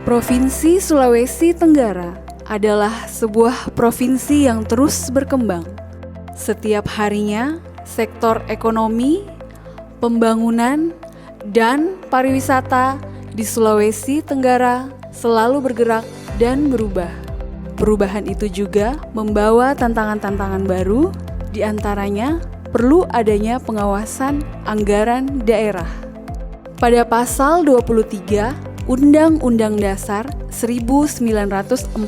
Provinsi Sulawesi Tenggara adalah sebuah provinsi yang terus berkembang. Setiap harinya, sektor ekonomi, pembangunan, dan pariwisata di Sulawesi Tenggara selalu bergerak dan berubah. Perubahan itu juga membawa tantangan-tantangan baru, di antaranya perlu adanya pengawasan anggaran daerah. Pada pasal 23 Undang-Undang Dasar 1945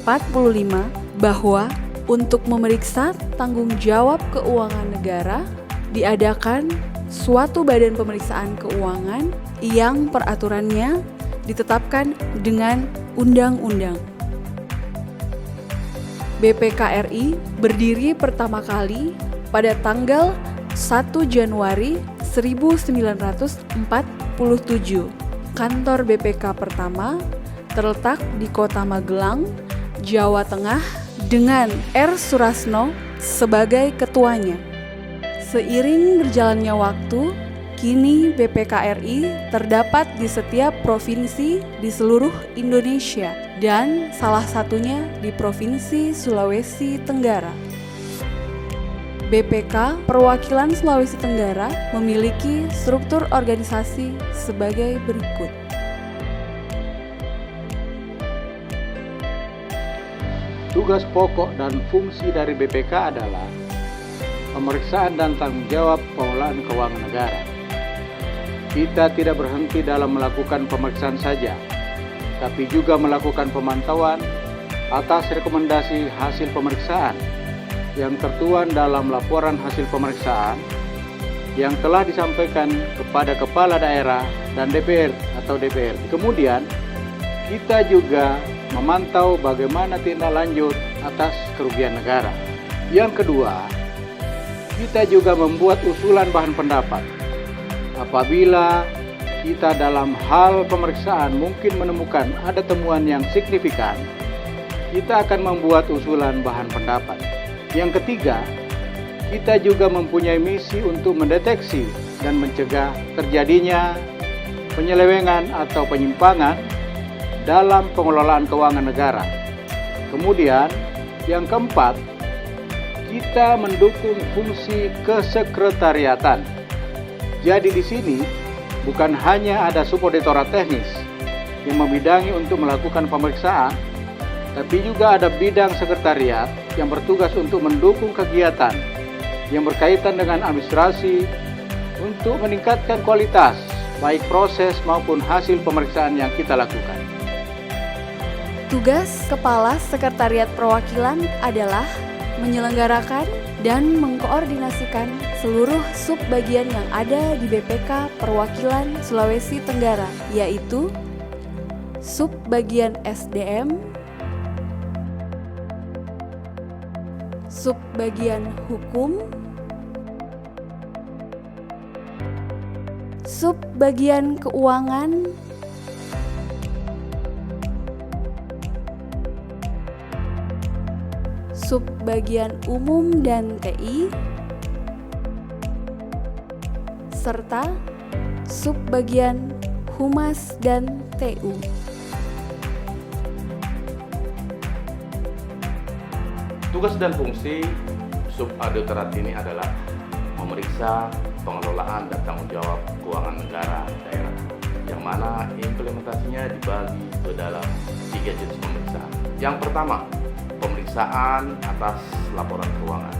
bahwa untuk memeriksa tanggung jawab keuangan negara diadakan suatu badan pemeriksaan keuangan yang peraturannya ditetapkan dengan undang-undang. BPK RI berdiri pertama kali pada tanggal 1 Januari 1947. Kantor BPK pertama terletak di Kota Magelang, Jawa Tengah dengan R. Surasno sebagai ketuanya. Seiring berjalannya waktu, kini BPK RI terdapat di setiap provinsi di seluruh Indonesia dan salah satunya di Provinsi Sulawesi Tenggara. BPK Perwakilan Sulawesi Tenggara memiliki struktur organisasi sebagai berikut. Tugas pokok dan fungsi dari BPK adalah pemeriksaan dan tanggung jawab pengelolaan keuangan negara. Kita tidak berhenti dalam melakukan pemeriksaan saja, tapi juga melakukan pemantauan atas rekomendasi hasil pemeriksaan yang tertuang dalam laporan hasil pemeriksaan yang telah disampaikan kepada Kepala Daerah dan DPR atau DPR. Kemudian, kita juga memantau bagaimana tindak lanjut atas kerugian negara. Yang kedua, kita juga membuat usulan bahan pendapat. Apabila kita dalam hal pemeriksaan mungkin menemukan ada temuan yang signifikan, kita akan membuat usulan bahan pendapat. Yang ketiga, kita juga mempunyai misi untuk mendeteksi dan mencegah terjadinya penyelewengan atau penyimpangan dalam pengelolaan keuangan negara. Kemudian, yang keempat, kita mendukung fungsi kesekretariatan. Jadi di sini bukan hanya ada subauditora teknis yang membidangi untuk melakukan pemeriksaan, tapi juga ada bidang sekretariat yang bertugas untuk mendukung kegiatan yang berkaitan dengan administrasi untuk meningkatkan kualitas baik proses maupun hasil pemeriksaan yang kita lakukan. Tugas Kepala Sekretariat Perwakilan adalah menyelenggarakan dan mengkoordinasikan seluruh subbagian yang ada di BPK Perwakilan Sulawesi Tenggara, yaitu Subbagian SDM, Subbagian Hukum, Subbagian Keuangan, Subbagian Umum dan TI, serta Subbagian Humas dan TU. Tugas dan fungsi subauditora ini adalah memeriksa pengelolaan dan tanggung jawab keuangan negara daerah, yang mana implementasinya dibagi ke dalam 3 jenis pemeriksaan. Yang pertama, pemeriksaan atas laporan keuangan.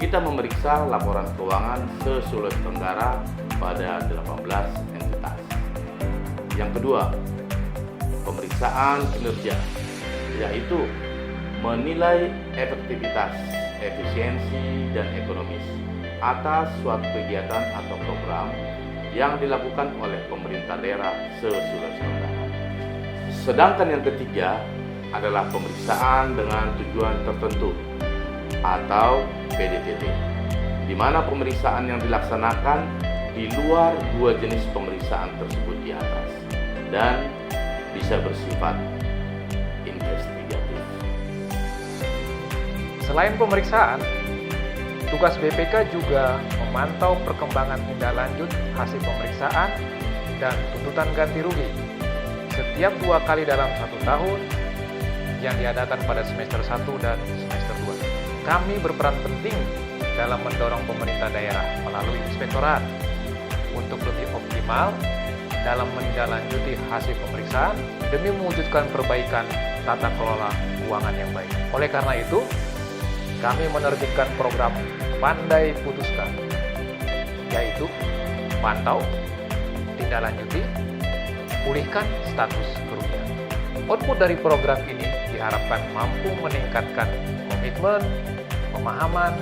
Kita memeriksa laporan keuangan se-Sulawesi Tenggara pada 18 entitas. Yang kedua, pemeriksaan kinerja, yaitu menilai efektivitas, efisiensi, dan ekonomis atas suatu kegiatan atau program yang dilakukan oleh pemerintah daerah se-Sulawesi Tenggara. Sedangkan yang ketiga adalah pemeriksaan dengan tujuan tertentu atau PDTT, di mana pemeriksaan yang dilaksanakan di luar 2 jenis pemeriksaan tersebut di atas dan bisa bersifat investigatif. Selain pemeriksaan, tugas BPK juga memantau perkembangan tindak lanjut hasil pemeriksaan dan tuntutan ganti rugi. setiap 2 kali dalam 1 tahun yang diadakan pada semester 1 dan semester 2. Kami berperan penting dalam mendorong pemerintah daerah melalui inspektorat untuk lebih optimal dalam menindaklanjuti hasil pemeriksaan demi mewujudkan perbaikan tata kelola keuangan yang baik. Oleh karena itu, kami menerbitkan program Pandai Putuskan, yaitu pantau, tindaklanjuti, pulihkan status kerugian. Output dari program ini diharapkan mampu meningkatkan komitmen, pemahaman,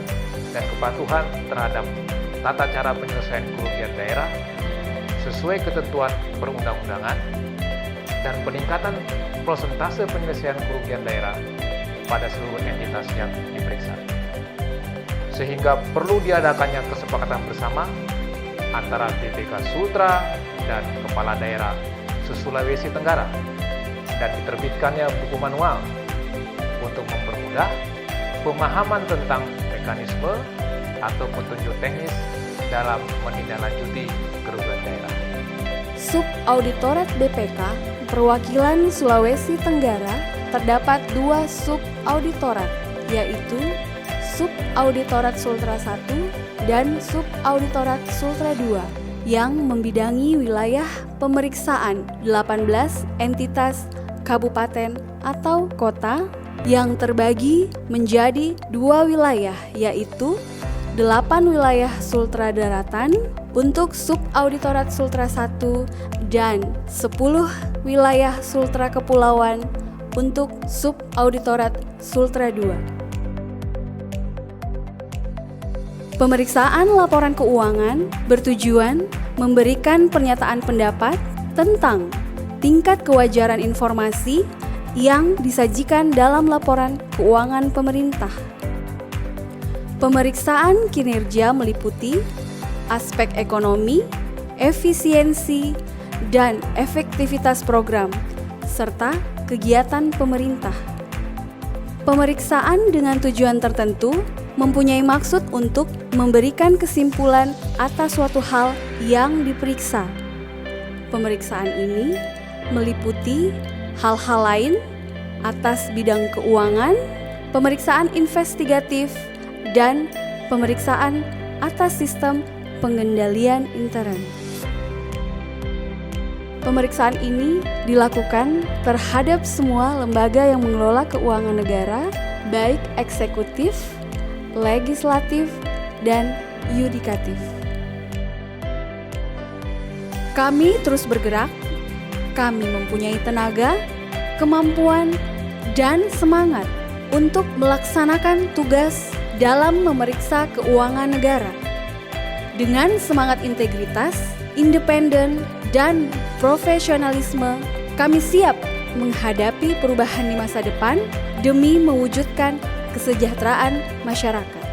dan kepatuhan terhadap tata cara penyelesaian kerugian daerah sesuai ketentuan perundang-undangan dan peningkatan persentase penyelesaian kerugian daerah pada seluruh entitas yang diperiksa. Sehingga perlu diadakannya kesepakatan bersama antara BPK Sultra dan Kepala Daerah se-Sulawesi Tenggara dan diterbitkannya buku manual untuk mempermudah pemahaman tentang mekanisme atau petunjuk teknis dalam menindaklanjuti kerugian daerah. Subauditorat BPK Perwakilan Sulawesi Tenggara terdapat 2 subauditorat, yaitu Subauditorat Sultra 1 dan Subauditorat Sultra 2 yang membidangi wilayah pemeriksaan 18 entitas kabupaten atau kota yang terbagi menjadi 2 wilayah, yaitu 8 wilayah Sultra Daratan untuk Subauditorat Sultra 1 dan 10 wilayah Sultra Kepulauan untuk Subauditorat Sultra 2. Pemeriksaan laporan keuangan bertujuan memberikan pernyataan pendapat tentang tingkat kewajaran informasi yang disajikan dalam laporan keuangan pemerintah. Pemeriksaan kinerja meliputi aspek ekonomi, efisiensi, dan efektivitas program, serta kegiatan pemerintah. Pemeriksaan dengan tujuan tertentu mempunyai maksud untuk memberikan kesimpulan atas suatu hal yang diperiksa. Pemeriksaan ini meliputi hal-hal lain atas bidang keuangan, pemeriksaan investigatif, dan pemeriksaan atas sistem pengendalian intern. Pemeriksaan ini dilakukan terhadap semua lembaga yang mengelola keuangan negara, baik eksekutif, legislatif, dan yudikatif. Kami terus bergerak, kami mempunyai tenaga, kemampuan, dan semangat untuk melaksanakan tugas dalam memeriksa keuangan negara. Dengan semangat integritas, independen, dan profesionalisme, kami siap menghadapi perubahan di masa depan demi mewujudkan kesejahteraan masyarakat.